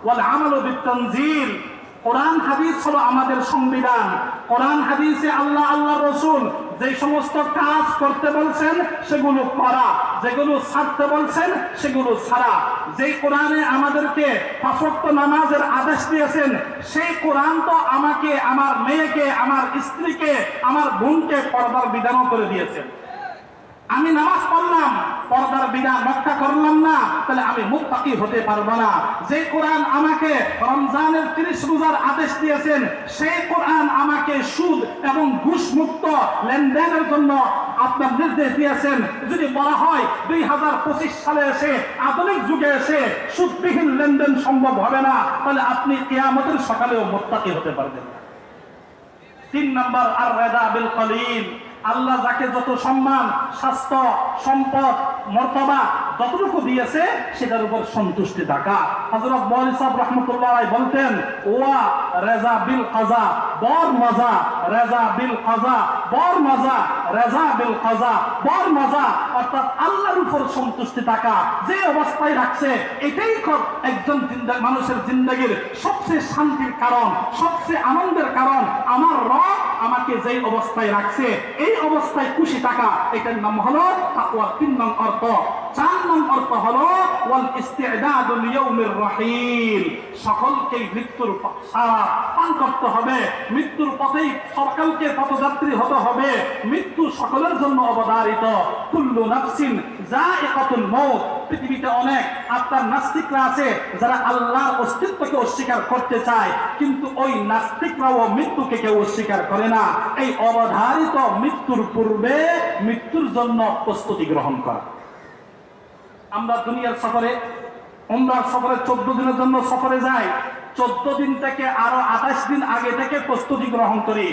ওয়াল আমালু বিত-তানজিল। কোরআন হাদিস হলো আমাদের সংবিধান। কোরআন হাদিসে আল্লাহ আল্লাহ রসুল যে সমস্ত কাজ করতে বলছেন সেগুলো করা, যেগুলো ছাড়তে বলছেন সেগুলো ছাড়া। যে কোরআনে আমাদেরকে ৫ ওয়াক্ত নামাজের আদেশ দিয়েছেন, সেই কোরআন তো আমাকে, আমার মেয়েকে, আমার স্ত্রীকে, আমার বোনকে পর্দার বিধানও করে দিয়েছেন। আমি নামাজ পড়লাম, পর্দার বিধান রক্ষা করলাম না, তাহলে আমি মুত্তাকি হতে পারবো না। যে কোরআন আমাকে রমজানের ৩০ রোজার আদেশ দিয়েছেন, সেই কোরআন আমাকে সুদ এবং ঘুষ মুক্ত লেনদেনের জন্য আপনার নির্দেশ দিয়েছেন। যদি বলা হয় ২০২৫ সালে এসে, আধুনিক যুগে এসে সুদবিহীন লেনদেন সম্ভব হবে না, তাহলে আপনি কিয়ামতের সকালেও মুত্তাকি হতে পারবেন না। ৩ নম্বর, আর রিদা বিল কলিল। আল্লাহ যাকে যত সম্মান, স্বাস্থ্য, সম্পদ, মর্তবা যতটুকু দিয়েছে সেটার উপর সন্তুষ্টি থাকা। হযরত মওলানা সাহেব রাহমাতুল্লাহ আলাইহি বলতেন, ওয়া রেজা বিল কাজা, বর মজা, রেজা বিল কাজা, বর মজা, রেজা বিল কাজা, বর মজা। অর্থাৎ আল্লাহর উপর সন্তুষ্টি থাকা, যে অবস্থায় রাখছে এটাই একজন মানুষের জিন্দেগির সবচেয়ে শান্তির কারণ, সবচেয়ে আনন্দের কারণ। আমার রব আমাকে যেই অবস্থায় রাখছে, এই অবস্থায় খুশি থাকা, এটার নাম হলো তাকওয়া। ৩ নং অর্থ। ৪ নং অর্থ হলো ওয়াল ইস্তিদাদু লিয়াউমির রাহিল। সকলকে মৃত্যুর সারা পান করতে হবে, মৃত্যুর পথেই সকলকে পথযাত্রী হতে হবে। মৃত্যু সকলের জন্য অবধারিত। কুল্লু নাফসিন যায়িকাতুল মাউত। পৃথিবীতে অনেক আপনার নাস্তিকরা আছে যারা আল্লাহর অস্তিত্বকে অস্বীকার করতে চায়, কিন্তু ওই নাস্তিকরাও মৃত্যুকে কেউ অস্বীকার করে না। এই অবধারিত মৃত্যুর পূর্বে মৃত্যুর জন্য প্রস্তুতি গ্রহণ করা। আমরা দুনিয়ার সফরে, উমরার সফরে 14 দিনের জন্য সফরে যাই। 14 দিন থেকে আরো 28 দিন আগে থেকে প্রস্তুতি গ্রহণ করি।